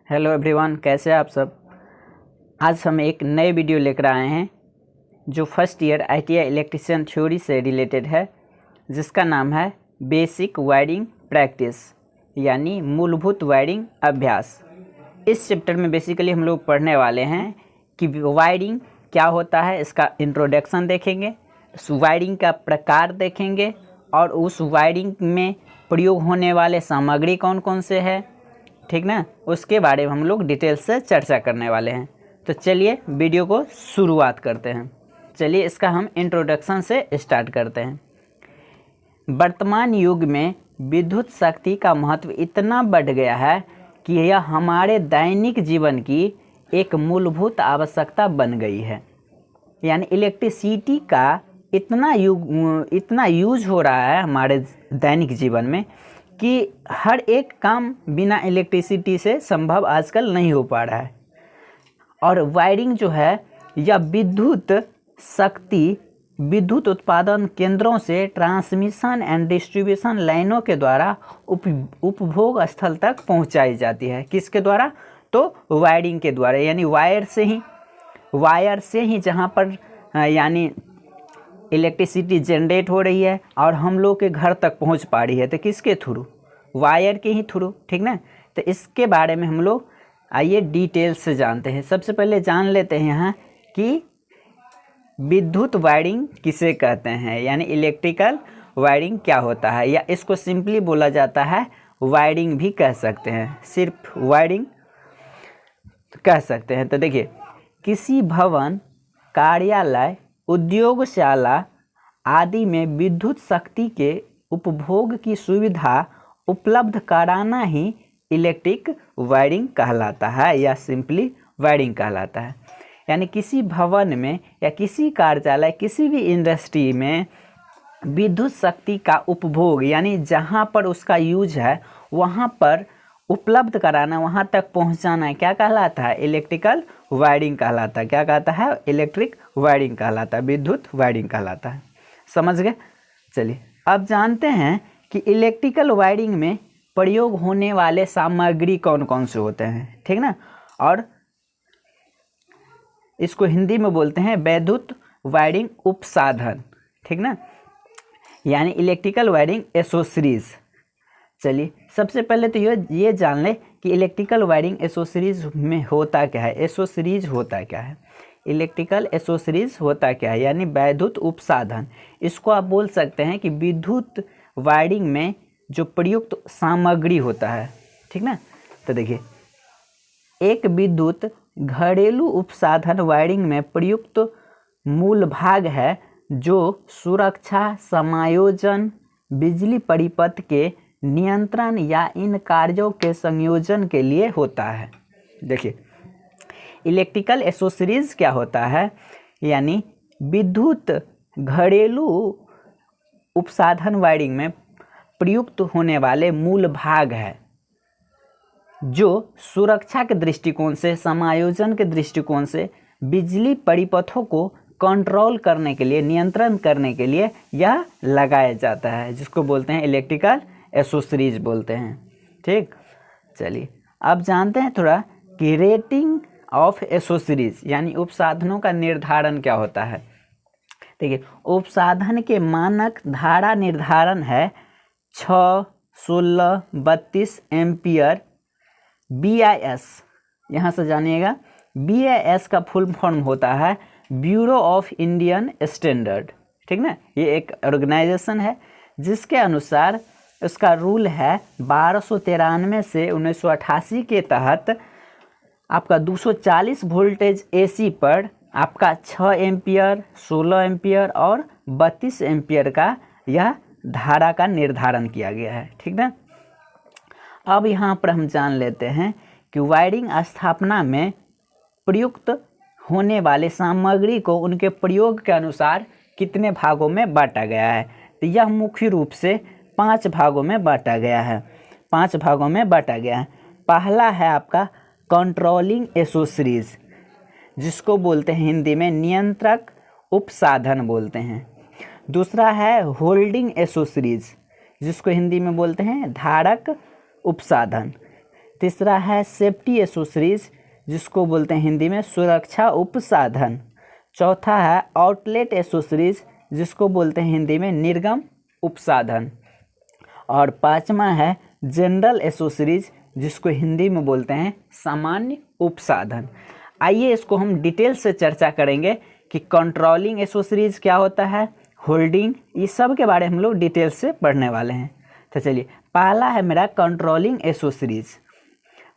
Hello everyone, कैसे हैं आप सब। आज हम एक नए वीडियो लेकर आए हैं जो first year ITI electrician theory से रिलेटेड है, जिसका नाम है बेसिक वायरिंग प्रैक्टिस यानी मूलभूत वायरिंग अभ्यास। इस चैप्टर में बेसिकली हम लोग पढ़ने वाले हैं कि वायरिंग क्या होता है, इसका इंट्रोडक्शन देखेंगे, उस वायरिंग का प्रकार देखेंगे और उस वायरिंग में प्रयोग होने वाले सामग्री कौन कौन से हैं, ठीक ना, उसके बारे में हम लोग डिटेल से चर्चा करने वाले हैं। तो चलिए वीडियो को शुरुआत करते हैं। चलिए इसका हम इंट्रोडक्शन से स्टार्ट करते हैं। वर्तमान युग में विद्युत शक्ति का महत्व इतना बढ़ गया है कि यह हमारे दैनिक जीवन की एक मूलभूत आवश्यकता बन गई है। यानी इलेक्ट्रिसिटी का इतना यूज हो रहा है हमारे दैनिक जीवन में कि हर एक काम बिना इलेक्ट्रिसिटी से संभव आजकल नहीं हो पा रहा है। और वायरिंग जो है या विद्युत शक्ति विद्युत उत्पादन केंद्रों से ट्रांसमिशन एंड डिस्ट्रीब्यूशन लाइनों के द्वारा उपभोग स्थल तक पहुंचाई जाती है। किसके द्वारा? तो वायरिंग के द्वारा, यानी वायर से ही जहां पर यानी इलेक्ट्रिसिटी जनरेट हो रही है और हम लोग के घर तक पहुंच पा रही है, तो किसके थ्रू? वायर के ही थ्रू, ठीक ना। तो इसके बारे में हम लोग आइए डिटेल से जानते हैं। सबसे पहले जान लेते हैं यहाँ कि विद्युत वायरिंग किसे कहते हैं, यानी इलेक्ट्रिकल वायरिंग क्या होता है, या इसको सिंपली बोला जाता है वायरिंग भी कह सकते हैं, सिर्फ वायरिंग कह सकते हैं। तो देखिए, किसी भवन, कार्यालय, उद्योगशाला आदि में विद्युत शक्ति के उपभोग की सुविधा उपलब्ध कराना ही इलेक्ट्रिक वायरिंग कहलाता है, या सिंपली वायरिंग कहलाता है। यानी किसी भवन में या किसी कार्यालय, किसी भी इंडस्ट्री में विद्युत शक्ति का उपभोग यानी जहाँ पर उसका यूज है वहाँ पर उपलब्ध कराना, वहाँ तक पहुँचाना क्या कहलाता है? इलेक्ट्रिकल वायरिंग कहलाता है। क्या कहता है? इलेक्ट्रिक वायरिंग कहलाता है, विद्युत वायरिंग कहलाता है। समझ गए? चलिए अब जानते हैं कि इलेक्ट्रिकल वायरिंग में प्रयोग होने वाले सामग्री कौन कौन से होते हैं, ठीक ना। और इसको हिंदी में बोलते हैं विद्युत वायरिंग उपसाधन, ठीक ना, यानी इलेक्ट्रिकल वायरिंग एसोसरीज। चलिए सबसे पहले तो ये जान ले कि इलेक्ट्रिकल वायरिंग एसोसरीज में होता क्या है। एसोसरीज होता क्या है? इलेक्ट्रिकल एसोसरीज होता क्या है, यानी विद्युत उपसाधन। इसको आप बोल सकते हैं कि विद्युत वायरिंग में जो प्रयुक्त सामग्री होता है, ठीक ना। तो देखिए, एक विद्युत घरेलू उपसाधन वायरिंग में प्रयुक्त मूल भाग है जो सुरक्षा, समायोजन, बिजली परिपथ के नियंत्रण या इन कार्यों के संयोजन के लिए होता है। देखिए, इलेक्ट्रिकल एसोसरीज क्या होता है, यानी विद्युत घरेलू उपसाधन वायरिंग में प्रयुक्त होने वाले मूल भाग है जो सुरक्षा के दृष्टिकोण से, समायोजन के दृष्टिकोण से, बिजली परिपथों को कंट्रोल करने के लिए, नियंत्रण करने के लिए यह लगाया जाता है, जिसको बोलते हैं इलेक्ट्रिकल एसोसरीज बोलते हैं, ठीक। चलिए अब जानते हैं थोड़ा कि रेटिंग ऑफ एसोसरीज यानी उपसाधनों का निर्धारण क्या होता है। देखिए, उपसाधन के मानक धारा निर्धारण है 6, 16, 32 एम्पियर BIS। यहाँ से जानिएगा, BIS का फुल फॉर्म होता है ब्यूरो ऑफ इंडियन स्टैंडर्ड, ठीक ना। ये एक ऑर्गेनाइजेशन है जिसके अनुसार उसका रूल है 1293 से 1988 के तहत आपका 240 वोल्टेज AC पर आपका 6 एम्पियर, 16 एम्पियर और 32 एम्पियर का यह धारा का निर्धारण किया गया है, ठीक ना। अब यहाँ पर हम जान लेते हैं कि वायरिंग स्थापना में प्रयुक्त होने वाले सामग्री को उनके प्रयोग के अनुसार कितने भागों में बांटा गया है। तो यह मुख्य रूप से 5 भागों में बांटा गया है। 5 भागों में बांटा गया है। पहला है आपका कंट्रोलिंग एसोसरीज, जिसको बोलते हैं हिंदी में नियंत्रक उपसाधन बोलते हैं। दूसरा है होल्डिंग एसोसरीज, जिसको हिंदी में बोलते हैं धारक उपसाधन। तीसरा है सेफ्टी एसेसरीज, जिसको बोलते हैं हिंदी में सुरक्षा उपसाधन। चौथा है आउटलेट एसेसरीज, जिसको बोलते हैं हिंदी में निर्गम उपसाधन। और पांचवा है जनरल एसेसरीज, जिसको हिंदी में बोलते हैं सामान्य उपसाधन। आइए इसको हम डिटेल से चर्चा करेंगे कि कंट्रोलिंग एसेसरीज क्या होता है, होल्डिंग, ये सब के बारे में हम लोग डिटेल से पढ़ने वाले हैं। तो चलिए, पहला है मेरा कंट्रोलिंग एसेसरीज।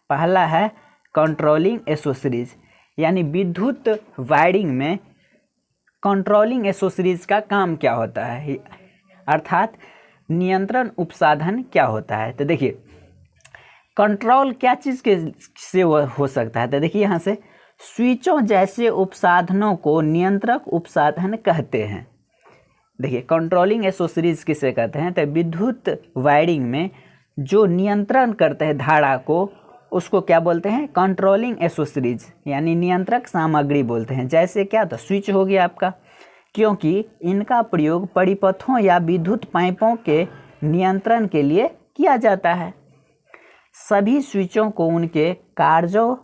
पहला है कंट्रोलिंग एसेसरीज, यानी विद्युत वायरिंग में कंट्रोलिंग एसेसरीज का काम क्या होता है, अर्थात नियंत्रण उपसाधन क्या होता है। तो देखिए, कंट्रोल क्या चीज़ के से हो सकता है, तो देखिए यहाँ से स्विचों जैसे उपसाधनों को नियंत्रक उपसाधन कहते हैं। देखिए, कंट्रोलिंग एसेसरीज किसे कहते हैं, तो विद्युत वायरिंग में जो नियंत्रण करते हैं धारा को, उसको क्या बोलते हैं, कंट्रोलिंग एसेसरीज, यानी नियंत्रक सामग्री बोलते हैं। जैसे क्या, तो स्विच हो गया आपका, क्योंकि इनका प्रयोग परिपथों या विद्युत पाइपों के नियंत्रण के लिए किया जाता है। सभी स्विचों को उनके कार्यों,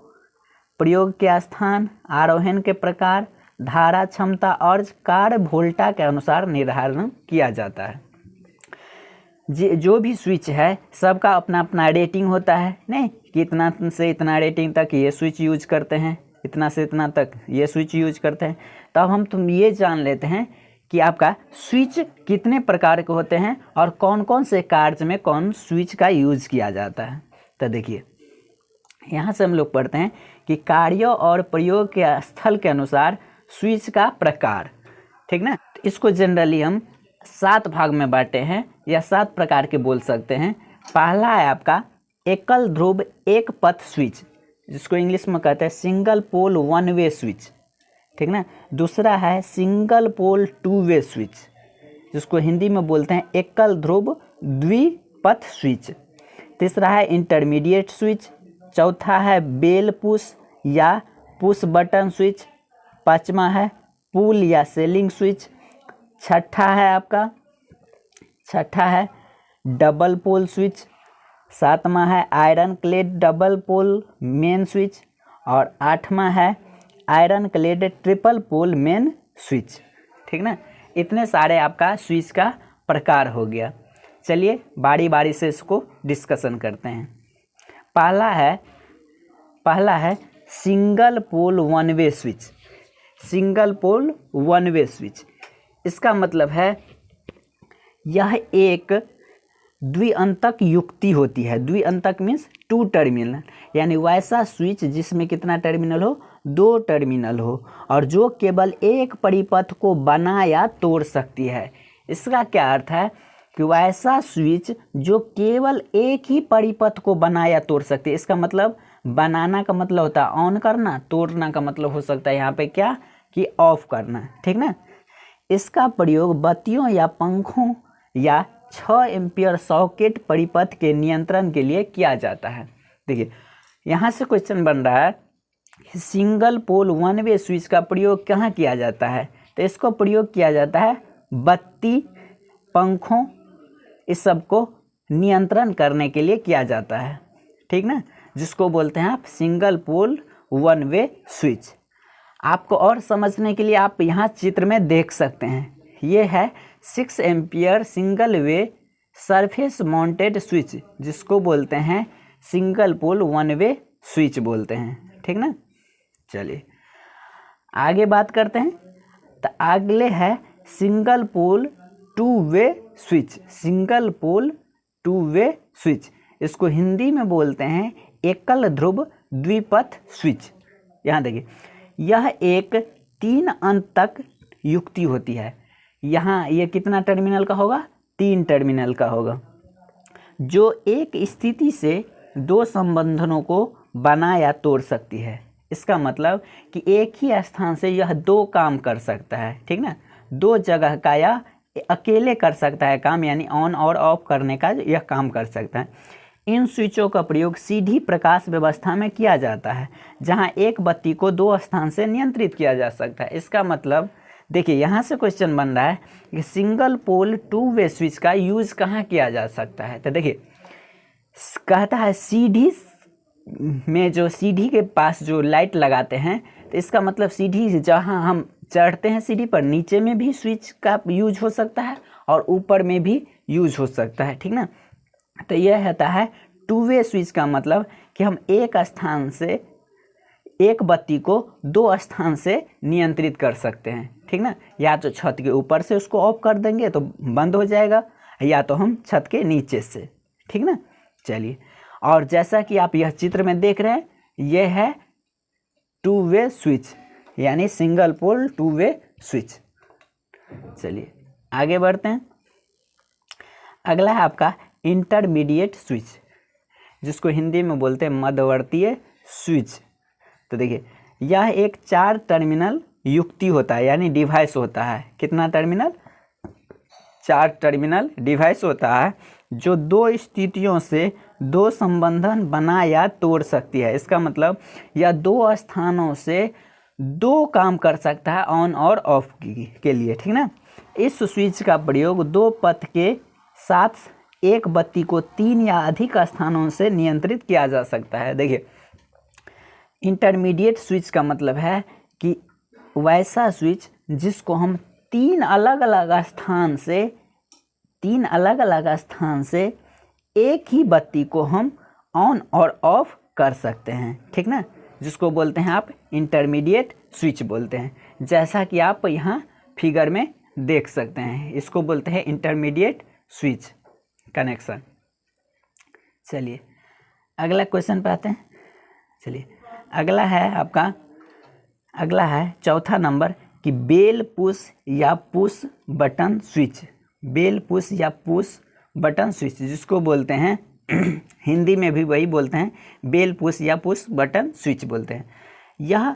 प्रयोग के स्थान, आरोहण के प्रकार, धारा क्षमता और कार्य वोल्टा के अनुसार निर्धारण किया जाता है। जो भी स्विच है सबका अपना अपना रेटिंग होता है, नहीं कि इतना से इतना रेटिंग तक ये स्विच यूज करते हैं, इतना से इतना तक ये स्विच यूज करते हैं। तो अब हम ये जान लेते हैं कि आपका स्विच कितने प्रकार के होते हैं और कौन कौन से कार्य में कौन स्विच का यूज किया जाता है। तो देखिए, यहाँ से हम लोग पढ़ते हैं कि कार्यों और प्रयोग के स्थल के अनुसार स्विच का प्रकार, ठीक ना। इसको जनरली हम 7 भाग में बांटे हैं या 7 प्रकार के बोल सकते हैं। पहला है आपका एकल ध्रुव एक पथ स्विच, जिसको इंग्लिश में कहते हैं single pole one way switch, ठीक ना। दूसरा है single pole two way switch, जिसको हिंदी में बोलते हैं एकल ध्रुव द्विपथ स्विच। तीसरा है इंटरमीडिएट स्विच। चौथा है बेल पुश या पुश बटन स्विच। पांचवा है पुल या सेलिंग स्विच। छठा है डबल पोल स्विच। सातवां है iron clad double pole main switch. और आठवां है iron clad triple pole main switch, ठीक ना। इतने सारे आपका स्विच का प्रकार हो गया। चलिए बारी बारी से इसको डिस्कशन करते हैं। पहला है single pole one way switch. Single pole one way switch, इसका मतलब है यह एक द्विअंतक युक्ति होती है। द्विअंतक मीन्स 2 टर्मिनल, यानी वैसा स्विच जिसमें कितना टर्मिनल हो, 2 टर्मिनल हो, और जो केवल एक परिपथ को बना या तोड़ सकती है। इसका क्या अर्थ है कि वैसा स्विच जो केवल एक ही परिपथ को बना या तोड़ सकती है। इसका मतलब बनाना का मतलब होता है ऑन करना, तोड़ना का मतलब हो सकता है यहाँ पे क्या कि ऑफ करना, ठीक ना। इसका प्रयोग बत्तियों या पंखों या 6 एम्पियर सॉकेट परिपथ के नियंत्रण के लिए किया जाता है। देखिए यहाँ से क्वेश्चन बन रहा है single pole one way switch का प्रयोग कहाँ किया जाता है, तो इसको प्रयोग किया जाता है बत्ती, पंखों, इस सब को नियंत्रण करने के लिए किया जाता है, ठीक ना, जिसको बोलते हैं आप single pole one way switch. आपको और समझने के लिए आप यहाँ चित्र में देख सकते हैं, ये है 6 ampere single way surface mounted switch, जिसको बोलते हैं single pole one way switch बोलते हैं, ठीक ना। चलिए आगे बात करते हैं। तो अगले है single pole two way switch. Single pole two way switch, इसको हिंदी में बोलते हैं एकल ध्रुव द्विपथ स्विच। यहाँ देखिए, यह एक 3 अंत तक युक्ति होती है। यहाँ ये कितना टर्मिनल का होगा, 3 टर्मिनल का होगा, जो एक स्थिति से 2 संबंधनों को बना या तोड़ सकती है। इसका मतलब कि एक ही स्थान से यह 2 काम कर सकता है, ठीक ना, 2 जगह का या अकेले कर सकता है काम, यानी ऑन और ऑफ करने का यह काम कर सकता है। इन स्विचों का प्रयोग सीधी प्रकाश व्यवस्था में किया जाता है, जहां एक बत्ती को 2 स्थान से नियंत्रित किया जा सकता है। इसका मतलब देखिए यहाँ से क्वेश्चन बन रहा है कि single pole two way switch का यूज कहाँ किया जा सकता है। तो देखिए कहता है सीधी में जो सीढ़ी के पास जो लाइट लगाते हैं, तो इसका मतलब सीढ़ी जहाँ हम चढ़ते हैं सीढ़ी पर, नीचे में भी स्विच का यूज हो सकता है और ऊपर में भी यूज हो सकता है, ठीक ना। तो यह होता है टू वे स्विच का मतलब कि हम एक स्थान से एक बत्ती को दो स्थान से नियंत्रित कर सकते हैं, ठीक ना। या तो छत के ऊपर से उसको ऑफ कर देंगे तो बंद हो जाएगा, या तो हम छत के नीचे से, ठीक ना। चलिए, और जैसा कि आप यह चित्र में देख रहे हैं, यह है टू वे स्विच यानी single pole two way switch. चलिए आगे बढ़ते हैं। अगला है आपका इंटरमीडिएट स्विच, जिसको हिंदी में बोलते हैं मध्यवर्तीय स्विच। तो देखिए, यह एक 4 टर्मिनल युक्ति होता है यानी डिवाइस होता है। कितना टर्मिनल? 4 टर्मिनल डिवाइस होता है, जो 2 स्थितियों से 2 संबंधन बना या तोड़ सकती है। इसका मतलब यह 2 स्थानों से 2 काम कर सकता है, ऑन और ऑफ के लिए, ठीक ना। इस स्विच का प्रयोग 2 पथ के साथ एक बत्ती को 3 या अधिक स्थानों से नियंत्रित किया जा सकता है। देखिए, इंटरमीडिएट स्विच का मतलब है कि वैसा स्विच जिसको हम 3 अलग अलग स्थान से एक ही बत्ती को हम ऑन और ऑफ कर सकते हैं, ठीक ना, जिसको बोलते हैं आप इंटरमीडिएट स्विच बोलते हैं। जैसा कि आप यहाँ फिगर में देख सकते हैं, इसको बोलते हैं इंटरमीडिएट स्विच कनेक्शन। चलिए अगला क्वेश्चन पे आते हैं। चलिए अगला है चौथा नंबर कि बेल पुश या push button switch. Bell push या पुश बटन स्विच, जिसको बोलते हैं हिंदी में भी वही बोलते हैं, बेल पुश या पुश बटन स्विच बोलते हैं। यह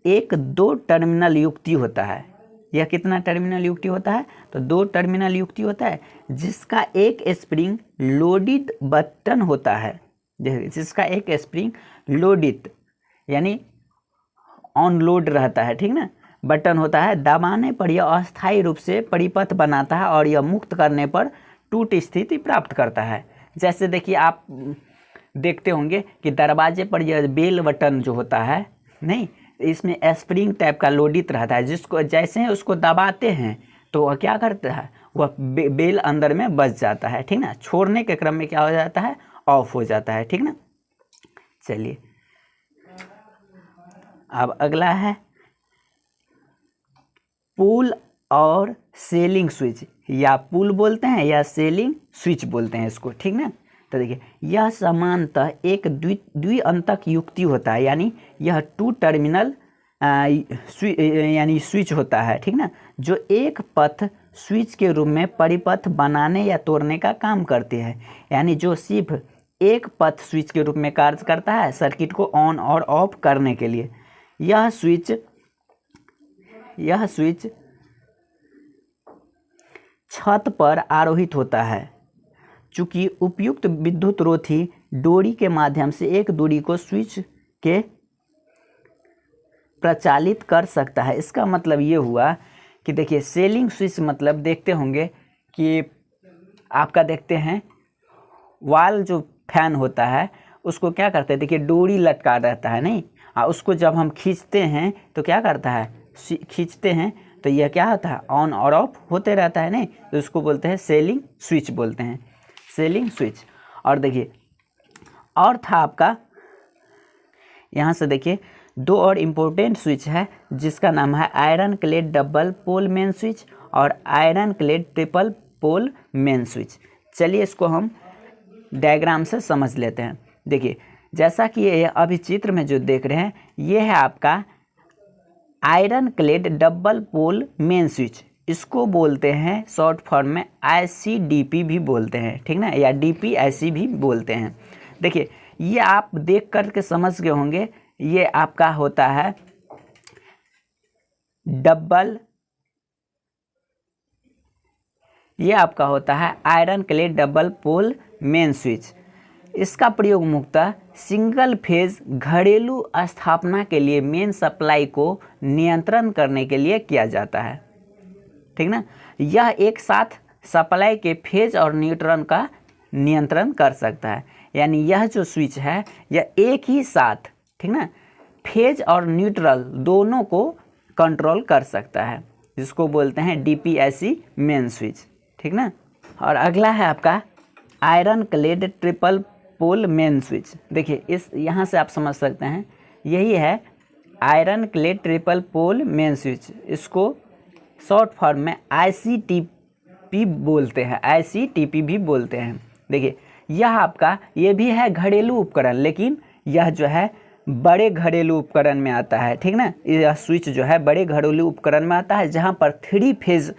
एक 2 टर्मिनल युक्ति होता है। यह कितना टर्मिनल युक्ति होता है? तो 2 टर्मिनल युक्ति होता है, जिसका एक स्प्रिंग लोडेड बटन होता है। जिसका एक स्प्रिंग लोडेड यानी ऑन लोड रहता है, ठीक ना, बटन होता है। दबाने पर यह अस्थायी रूप से परिपथ बनाता है और यह मुक्त करने पर टूट स्थिति प्राप्त करता है। जैसे देखिए, आप देखते होंगे कि दरवाजे पर यह बेल बटन जो होता है, नहीं, इसमें स्प्रिंग टाइप का लोडित रहता है, जिसको जैसे ही उसको दबाते हैं तो वह क्या करता है, वह बेल अंदर में बच जाता है, ठीक ना। छोड़ने के क्रम में क्या हो जाता है, ऑफ हो जाता है, ठीक ना। चलिए अब अगला है पुल और सेलिंग स्विच, या पुल बोलते हैं या सेलिंग स्विच बोलते हैं इसको, ठीक ना। तो देखिए, यह समानतः एक द्विअंतक युक्ति होता है, यानी यह 2 टर्मिनल यानी स्विच होता है, ठीक ना, जो एक पथ स्विच के रूप में परिपथ बनाने या तोड़ने का काम करते हैं। यानी जो सिर्फ एक पथ स्विच के रूप में कार्य करता है सर्किट को ऑन और ऑफ करने के लिए। यह स्विच छत पर आरोहित होता है, चूँकि उपयुक्त विद्युत रोधी डोरी के माध्यम से एक दूरी को स्विच के प्रचालित कर सकता है। इसका मतलब ये हुआ कि देखिए, सेलिंग स्विच मतलब देखते होंगे कि आपका देखते हैं वाल जो फैन होता है उसको क्या करते हैं, देखिए डोरी लटका रहता है, नहीं, उसको जब हम खींचते हैं तो क्या करता है, खींचते हैं तो यह क्या होता है, ऑन और ऑफ होते रहता है, नहीं, तो उसको बोलते हैं सेलिंग स्विच बोलते हैं, सेलिंग स्विच। और देखिए, और था आपका यहाँ से देखिए 2 और इम्पोर्टेंट स्विच है, जिसका नाम है iron clad double pole main switch और iron clad triple pole main switch. चलिए इसको हम डायग्राम से समझ लेते हैं। देखिए, जैसा कि ये अभी चित्र में जो देख रहे हैं, ये है आपका iron clad double pole main switch. इसको बोलते हैं शॉर्ट फॉर्म में ICDP भी बोलते हैं, ठीक ना, या DPIC भी बोलते हैं। देखिए, ये आप देख कर के समझ गए होंगे, ये आपका होता है ये आपका होता है iron clad double pole main switch. इसका प्रयोग मुख्यतः सिंगल फेज घरेलू स्थापना के लिए मेन सप्लाई को नियंत्रण करने के लिए किया जाता है, ठीक ना। यह एक साथ सप्लाई के फेज और न्यूट्रॉन का नियंत्रण कर सकता है। यानी यह जो स्विच है यह एक ही साथ, ठीक ना, फेज और न्यूट्रल दोनों को कंट्रोल कर सकता है, जिसको बोलते हैं DPIC मेन स्विच, ठीक ना। और अगला है आपका iron clad triple pole main switch. देखिए इस यहाँ से आप समझ सकते हैं, यही है iron clad triple pole main switch. इसको शॉर्ट फॉर्म में ICTP बोलते हैं, ICTP भी बोलते हैं। देखिए यह आपका ये भी है घरेलू उपकरण, लेकिन यह जो है बड़े घरेलू उपकरण में आता है, ठीक ना। यह स्विच जो है बड़े घरेलू उपकरण में आता है, जहाँ पर 3 फेज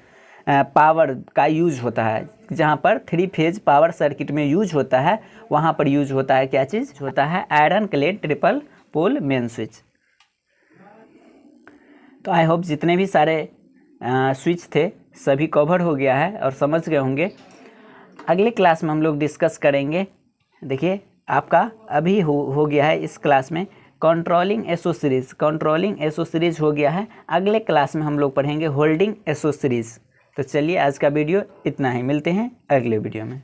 पावर का यूज होता है, जहाँ पर 3 फेज पावर सर्किट में यूज होता है, वहाँ पर यूज होता है क्या चीज़ होता है, iron clad triple pole main switch. तो आई होप जितने भी सारे स्विच थे सभी कवर हो गया है और समझ गए होंगे। अगले क्लास में हम लोग डिस्कस करेंगे। देखिए आपका अभी हो गया है इस क्लास में कंट्रोलिंग एसोसीरीज, कंट्रोलिंग एसोसीरीज हो गया है। अगले क्लास में हम लोग पढ़ेंगे होल्डिंग एसोसीरीज। तो चलिए आज का वीडियो इतना ही, मिलते हैं अगले वीडियो में।